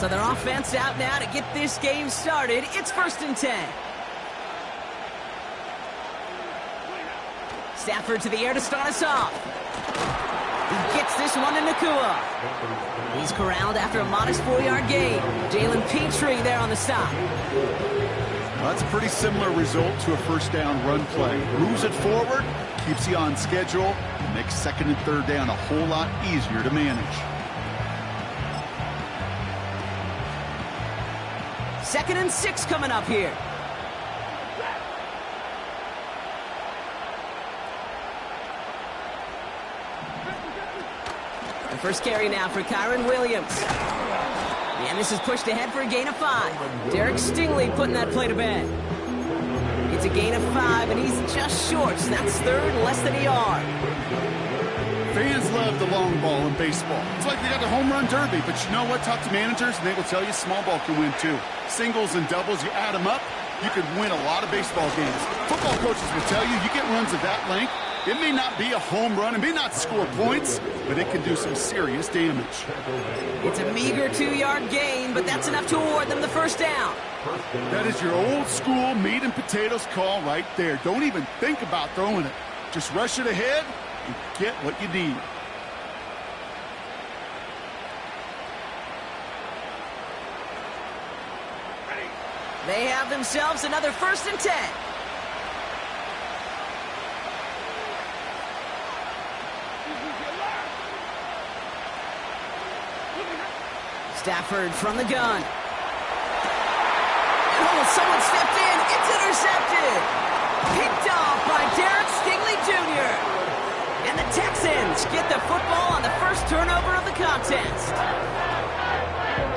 So their offense out now to get this game started. It's 1st and 10. Stafford to the air to start us off. He gets this one to Nakua. He's corralled after a modest 4-yard gain. Jalen Petrie there on the stop. Well, that's a pretty similar result to a first down run play. Moves it forward, keeps you on schedule, and makes 2nd and 3rd down a whole lot easier to manage. 2nd and 6 coming up here. The first carry now for Kyron Williams. And this is pushed ahead for a gain of 5. Derek Stingley putting that play to bed. It's a gain of 5, and he's just short, so that's 3rd, less than a yard. Fans love the long ball in baseball. It's like they got the home run derby, but you know what? Talk to managers, and they will tell you small ball can win too. Singles and doubles, you add them up, you can win a lot of baseball games. Football coaches will tell you, you get runs of that length, it may not be a home run, it may not score points, but it can do some serious damage. It's a meager 2-yard gain, but that's enough to award them the first down. That is your old school meat and potatoes call right there. Don't even think about throwing it. Just rush it ahead and get what you need. They have themselves another 1st and 10. Stafford from the gun. Oh, someone stepped in. It's intercepted. Picked off by Derek Stingley Jr. And the Texans get the football on the first turnover of the contest.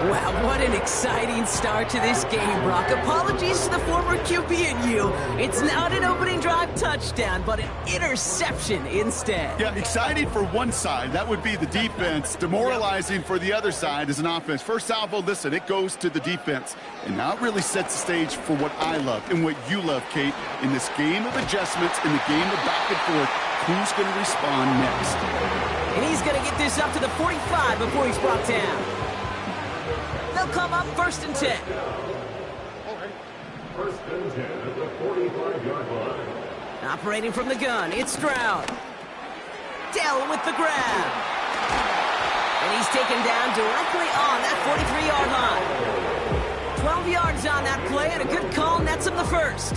Wow, what an exciting start to this game, Brock. Apologies to the former QB and you. It's not an opening drive touchdown, but an interception instead. Yeah, exciting for one side. That would be the defense. Demoralizing for the other side as an offense. First salvo, listen, it goes to the defense. And now it really sets the stage for what I love and what you love, Kate, in this game of adjustments, in the game of back and forth. Who's going to respond next? And he's going to get this up to the 45 before he's brought down. They'll come up 1st and 10. 1st and 10 at the 45-yard line. Operating from the gun, it's Stroud. Dell with the grab. And he's taken down directly on that 43-yard line. 12 yards on that play, and a good call nets him the first.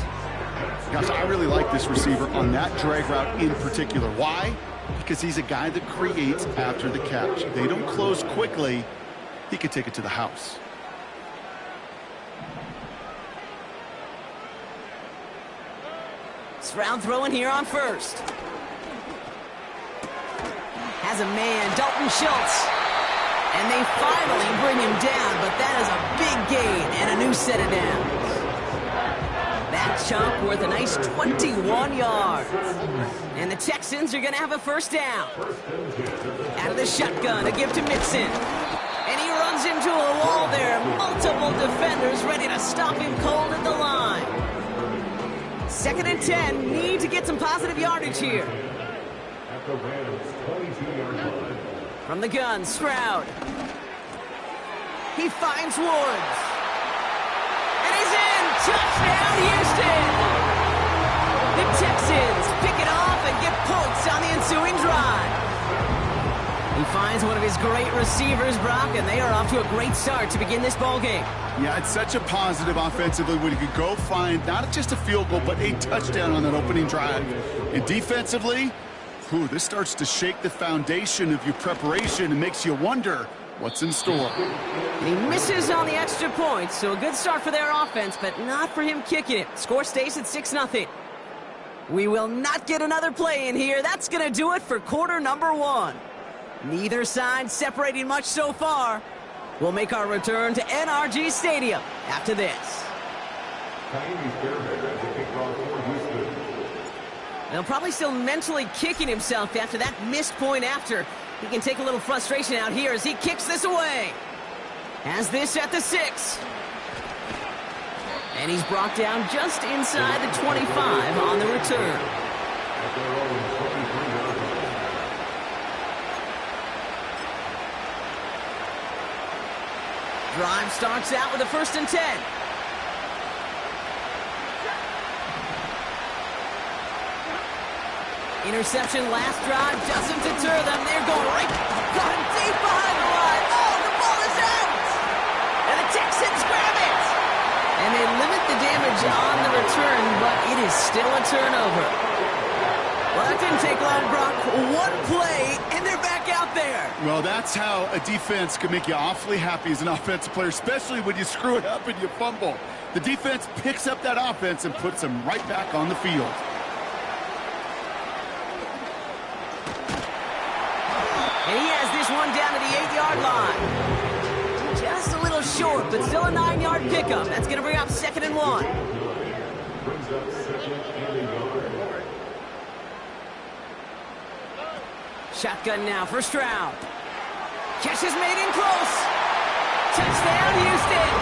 Gosh, I really like this receiver on that drag route in particular. Why? Because he's a guy that creates after the catch. They don't close quickly. He could take it to the house. Stroud throwing here on 1st. Has a man, Dalton Schultz. And they finally bring him down, but that is a big gain and a new set of downs. That chunk worth a nice 21 yards. And the Texans are going to have a first down. Out of the shotgun, a give to Mixon. And he runs into a wall there. Multiple defenders ready to stop him cold at the line. 2nd and 10. Need to get some positive yardage here. At the Rams' 22-yard line. From the gun, Stroud. He finds Woods. And he's in. Touchdown, Houston. The Texans pick it off and get points on the ensuing drive. He finds one of his great receivers, Brock, and they are off to a great start to begin this ball game. Yeah, it's such a positive offensively when you can go find not just a field goal, but a touchdown on that opening drive. And defensively, this starts to shake the foundation of your preparation and makes you wonder what's in store. And he misses on the extra point, so a good start for their offense, but not for him kicking it. Score stays at 6-0. We will not get another play in here. That's going to do it for quarter number 1. Neither side separating much so far. We'll make our return to NRG Stadium after this. They'll probably still mentally kicking himself after that missed point after. He can take a little frustration out here as he kicks this away. Has this at the 6. And he's brought down just inside the 25 on the return. Drive starts out with a 1st and 10. Interception last drive doesn't deter them. They're going right. Got him deep behind the line. Oh, the ball is out. And the Texans grab it. And they limit the damage on the return, but it is still a turnover. Well, that didn't take long, Brock. One play, and they're back out there. Well, that's how a defense can make you awfully happy as an offensive player, especially when you screw it up and you fumble. The defense picks up that offense and puts them right back on the field. And he has this one down to the 8-yard line. Just a little short, but still a 9-yard pickup. That's going to bring up 2nd and 1. Brings up 2nd and 1. Shotgun now for Stroud. Catch is made in close. Touchdown, Houston.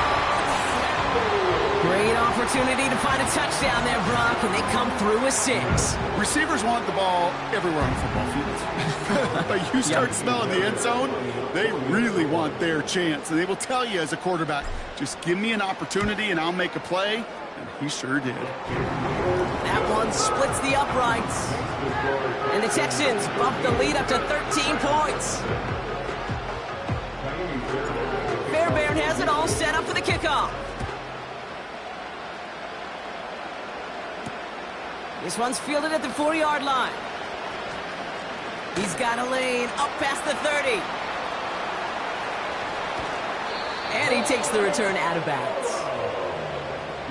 Great opportunity to find a touchdown there, Brock, and they come through with 6. Receivers want the ball everywhere on the football field. But you start smelling the end zone, they really want their chance. And they will tell you as a quarterback, just give me an opportunity and I'll make a play. And he sure did. That one splits the uprights. And the Texans bump the lead up to 13 points. Fairbairn has it all set up for the kickoff. This one's fielded at the 40-yard line. He's got a lane up past the 30. And he takes the return out of bounds.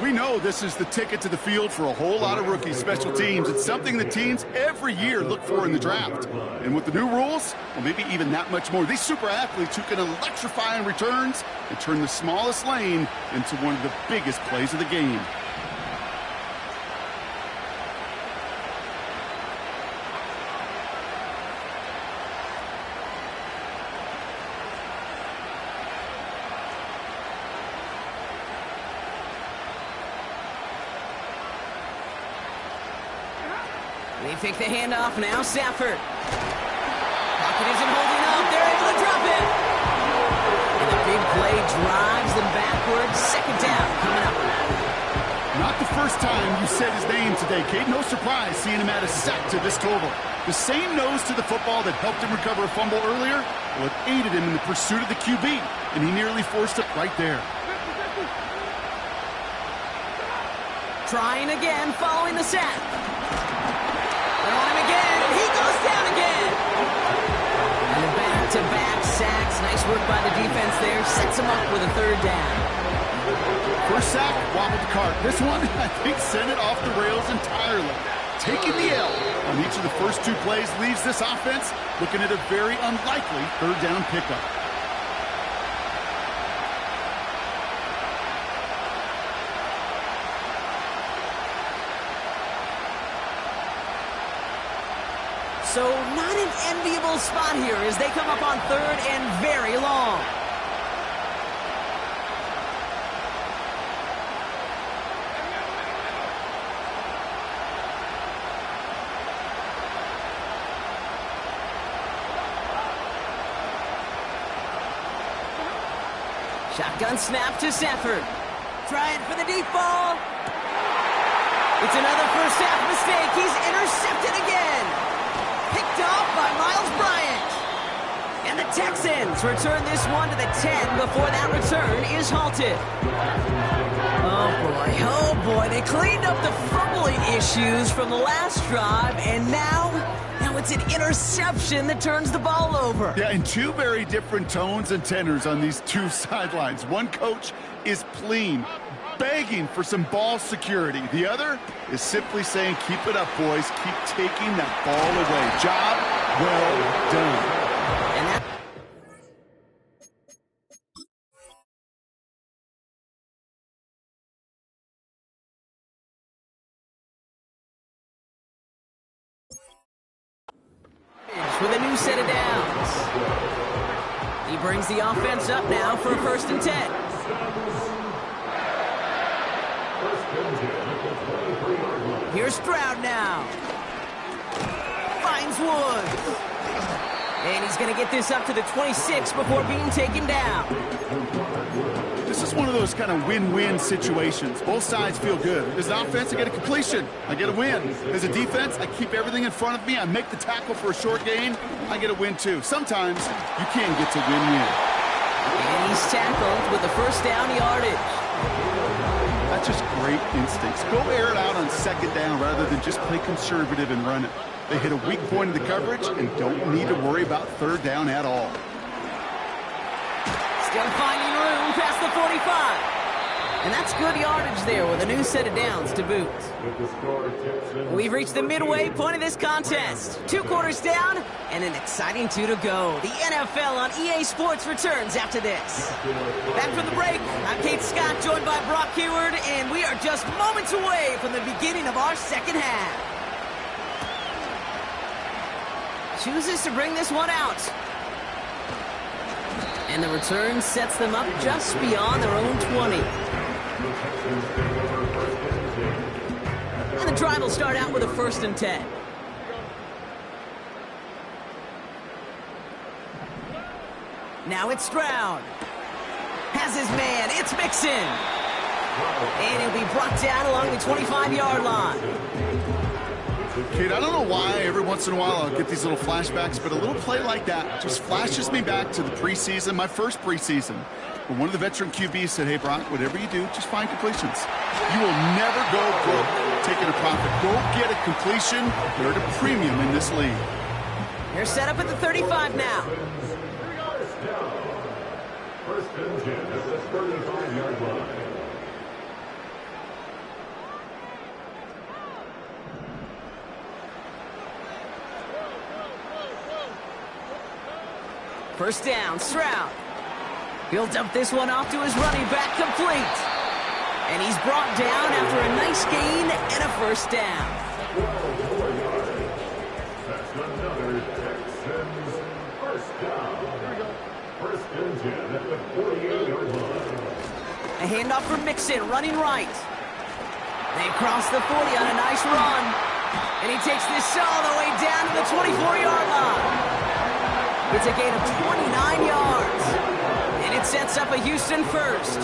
We know this is the ticket to the field for a whole lot of rookie special teams. It's something the teams every year look for in the draft. And with the new rules, well, maybe even that much more. These super athletes who can electrify in returns and turn the smallest lane into one of the biggest plays of the game. They fake the handoff now. Stafford. Pocket isn't holding up. They're able to drop it. And the big play drives them backwards. 2nd down coming up. Not the first time you said his name today, Kate. No surprise seeing him add a sack to this total. The same nose to the football that helped him recover a fumble earlier, well, it aided him in the pursuit of the QB, and he nearly forced it right there. Trying again following the sack. They're on him again, and he goes down again. And the back-to-back sacks. Nice work by the defense there. Sets him up with a 3rd down. First sack, wobbled the cart. This one, I think, sent it off the rails entirely. Taking the L on each of the first 2 plays leaves this offense looking at a very unlikely 3rd down pickup. So not an enviable spot here as they come up on 3rd and very long. Shotgun snap to Stafford. Trying for the deep ball. It's another first half mistake. He's intercepted again. Picked off by Miles Bryant. And the Texans return this one to the 10 before that return is halted. Oh boy, they cleaned up the fumbling issues from the last drive, and now it's an interception that turns the ball over. Yeah, and 2 very different tones and tenors on these 2 sidelines. One coach is pleading, begging for some ball security. The other is simply saying, keep it up, boys. Keep taking that ball away. Job well done. And that with a new set of downs. He brings the offense up now for a 1st and 10. Here's Stroud now. Finds Woods. And he's going to get this up to the 26 before being taken down. just one of those kind of win-win situations. Both sides feel good. As an offense, I get a completion. I get a win. As a defense, I keep everything in front of me. I make the tackle for a short gain. I get a win, too. Sometimes you can get to win-win. And he's tackled with the first down yardage. That's just great instincts. Go air it out on second down rather than just play conservative and run it. They hit a weak point in the coverage and don't need to worry about third down at all. Still finding room past the 45. And that's good yardage there with a new set of downs to boot. We've reached the midway point of this contest. 2 quarters down and an exciting 2 to go. The NFL on EA Sports returns after this. Back from the break, I'm Kate Scott, joined by Brock Hayward, and we are just moments away from the beginning of our second half. Chooses to bring this one out. And the return sets them up just beyond their own 20. And the drive will start out with a 1st and 10. Now it's Stroud. Has his man. It's Mixon. And he'll be brought down along the 25-yard line. Kate, I don't know why every once in a while I'll get these little flashbacks, but a little play like that just flashes me back to the preseason, my first preseason. When one of the veteran QBs said, hey, Brock, whatever you do, just find completions. You will never go broke taking a profit. Go get a completion. They're at a premium in this league. They're set up at the 35 now. First and 10 at the 35-yard line. First down, Stroud. He'll dump this one off to his running back, complete. And he's brought down after a nice gain and a 1st down. That's another Texans first down. First and 10 at the 48-yard line. A handoff for Mixon, running right. They cross the 40 on a nice run. And he takes this all the way down to the 24-yard line. It's a gain of 29 yards. And it sets up a Houston first.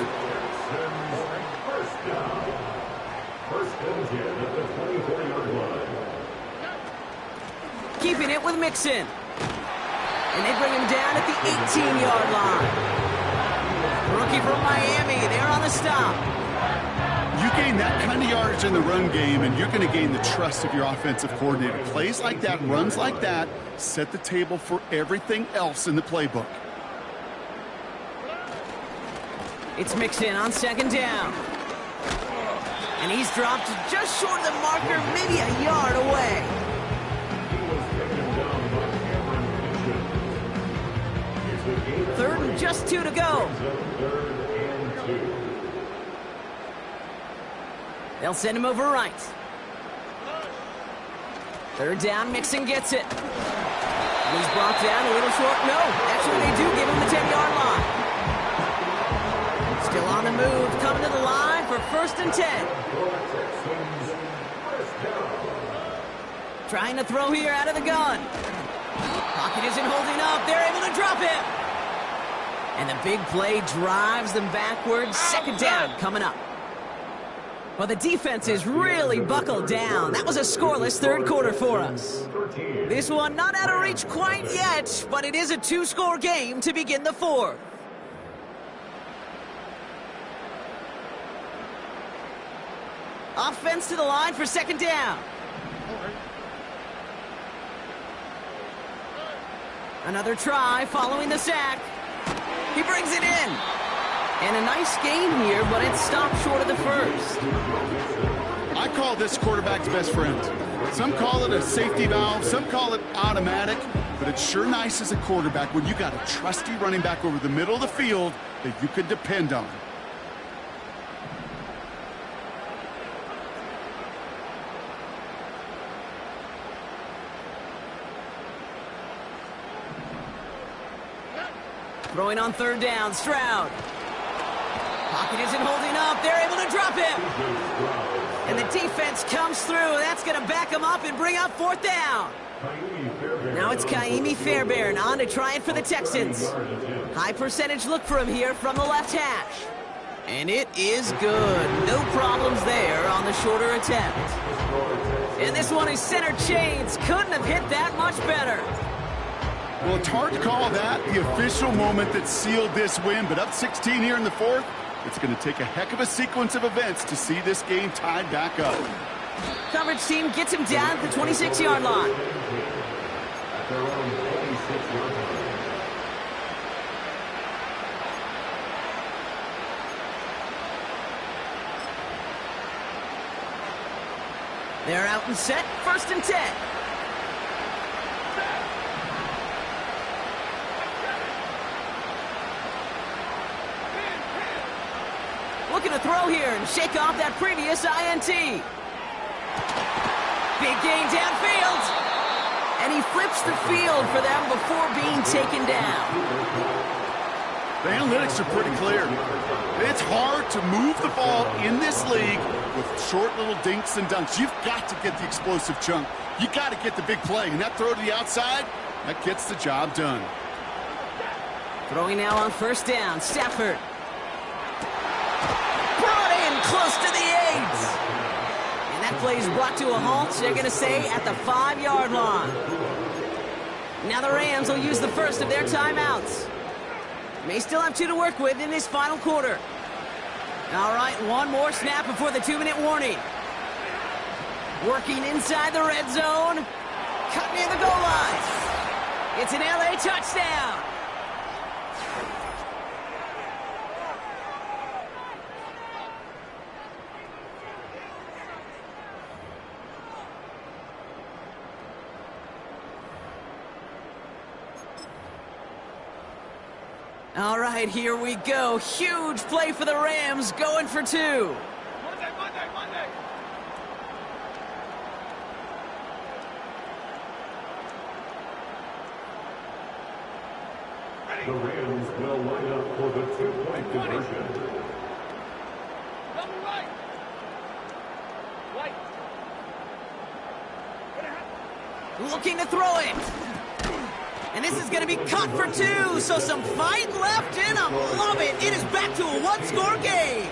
First down. First and 10 at the 24-yard line. Keeping it with Mixon. And they bring him down at the 18-yard line. Rookie from Miami, they're on the stop. You gain that kind of yardage in the run game, and you're going to gain the trust of your offensive coordinator. Plays like that, runs like that, set the table for everything else in the playbook. It's Mixon on 2nd down. And he's dropped just short of the marker, maybe a yard away. Third and just 2 to go. They'll send him over right. 3rd down, Mixon gets it. And he's brought down a little short. No, actually they do give him the 10-yard line. Still on the move, coming to the line for 1st and 10. Trying to throw here out of the gun. Pocket isn't holding up. They're able to drop him. And the big play drives them backwards. 2nd down coming up. Well, the defense is really buckled down. That was a scoreless 3rd quarter for us. This one not out of reach quite yet, but it is a 2-score game to begin the 4th. Offense to the line for 2nd down. Another try following the sack. He brings it in. And a nice gain here, but it stopped short of the 1st. I call this quarterback's best friend. Some call it a safety valve, some call it automatic, but it's sure nice as a quarterback when you got a trusty running back over the middle of the field that you can depend on. Throwing on 3rd down, Stroud. Pocket isn't holding up. They're able to drop him. And the defense comes through. That's going to back him up and bring up 4th down. Now it's Kaimi Fairbairn on to try it for the Texans. High percentage look for him here from the left hash. And it is good. No problems there on the shorter attempt. And this one is center chains. Couldn't have hit that much better. Well, it's hard to call that the official moment that sealed this win, but up 16 here in the fourth, it's going to take a heck of a sequence of events to see this game tied back up. Coverage team gets him down at the 26-yard line. At their own 26-yard line. They're out and set, 1st and 10. Looking to throw here and shake off that previous INT. Big gain downfield. And he flips the field for them before being taken down. The analytics are pretty clear. It's hard to move the ball in this league with short little dinks and dunks. You've got to get the explosive chunk. You got to get the big play. And that throw to the outside, that gets the job done. Throwing now on 1st down, Stafford. Brought in close to the 8. And that play is brought to a halt, they're going to say, at the 5-yard line. Now the Rams will use the first of their timeouts. May still have 2 to work with in this final quarter. All right, one more snap before the 2-minute warning. Working inside the red zone. Cut near the goal line. It's an LA touchdown. All right, here we go. Huge play for the Rams, going for 2. The Rams will line up for the 2-point conversion. Looking to throw it. And this is going to be caught for 2, so some fight left in him. Love it. It is back to a 1-score game.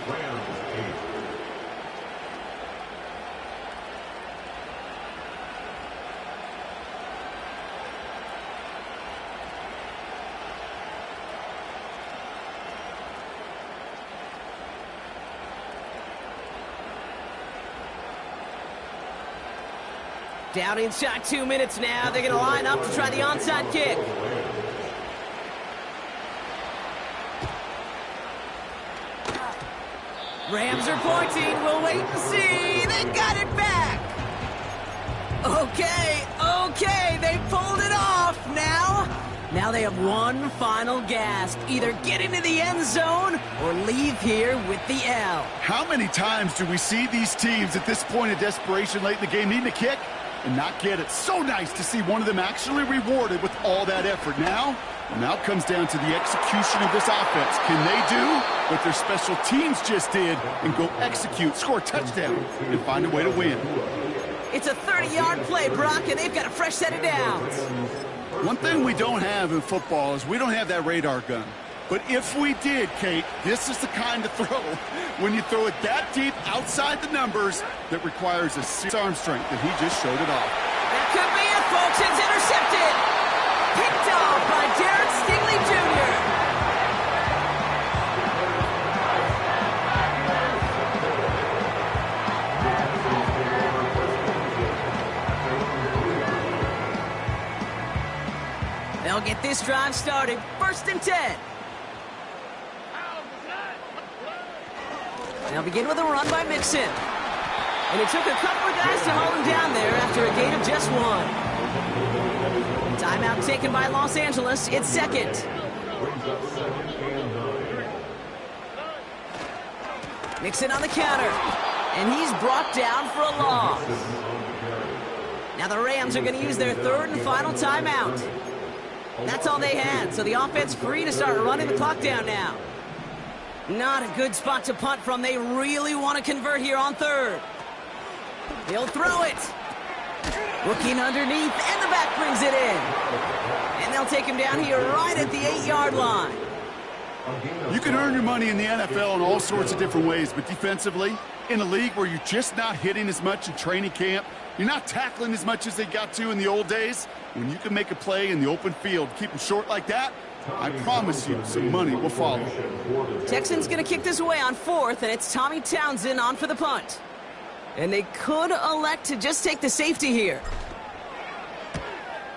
Down inside 2 minutes now. They're going to line up to try the onside kick. Rams are pointing. We'll wait and see. They got it back. Okay. They pulled it off now. Now they have one final gasp. Either get into the end zone or leave here with the L. How many times do we see these teams at this point of desperation late in the game needing a kick and not get it? So nice to see one of them actually rewarded with all that effort. Now it comes down to the execution of this offense. Can they do what their special teams just did and go execute, score a touchdown, and find a way to win? It's a 30-yard play, Brock, and they've got a fresh set of downs. One thing we don't have in football is we don't have that radar gun. But if we did, Kate, this is the kind of throw, when you throw it that deep outside the numbers, that requires a serious arm strength, and he just showed it off. That could be it, folks. It's intercepted. Picked off by Derek Stingley Jr. They'll get this drive started. 1st and 10. They'll begin with a run by Mixon. And it took a couple of guys to hold him down there after a gain of just 1. Timeout taken by Los Angeles. It's 2nd. Mixon on the counter. And he's brought down for a loss. Now the Rams are going to use their 3rd and final timeout. That's all they had, so the offense free to start running the clock down now. Not a good spot to punt from. They really want to convert here on 3rd. He'll throw it. Looking underneath, and the back brings it in. And they'll take him down here right at the 8-yard line. You can earn your money in the NFL in all sorts of different ways, but defensively, in a league where you're just not hitting as much in training camp, you're not tackling as much as they got to in the old days, when you can make a play in the open field, keep them short like that, I promise you some money will follow. Texans going to kick this away on 4th, and it's Tommy Townsend on for the punt. And they could elect to just take the safety here.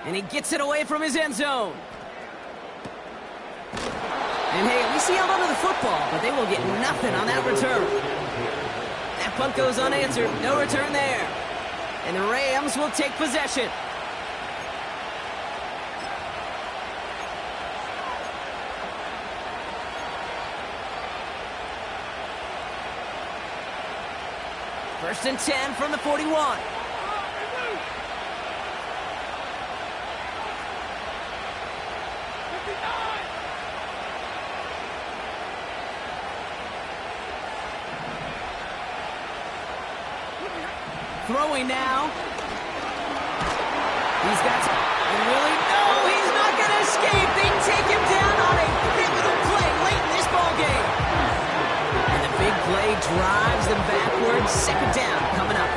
And he gets it away from his end zone. And hey, at least he held onto the football, but they will get nothing on that return. That punt goes unanswered. No return there. And the Rams will take possession. First and 10 from the 41. Throwing now. He's got some. And really, no, he's not going to escape. They take him down on a pivotal play late in this ballgame. And the big play drives them backwards. Second down coming up.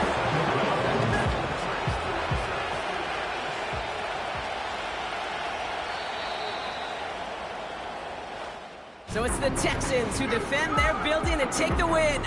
So it's the Texans who defend their building and take the win.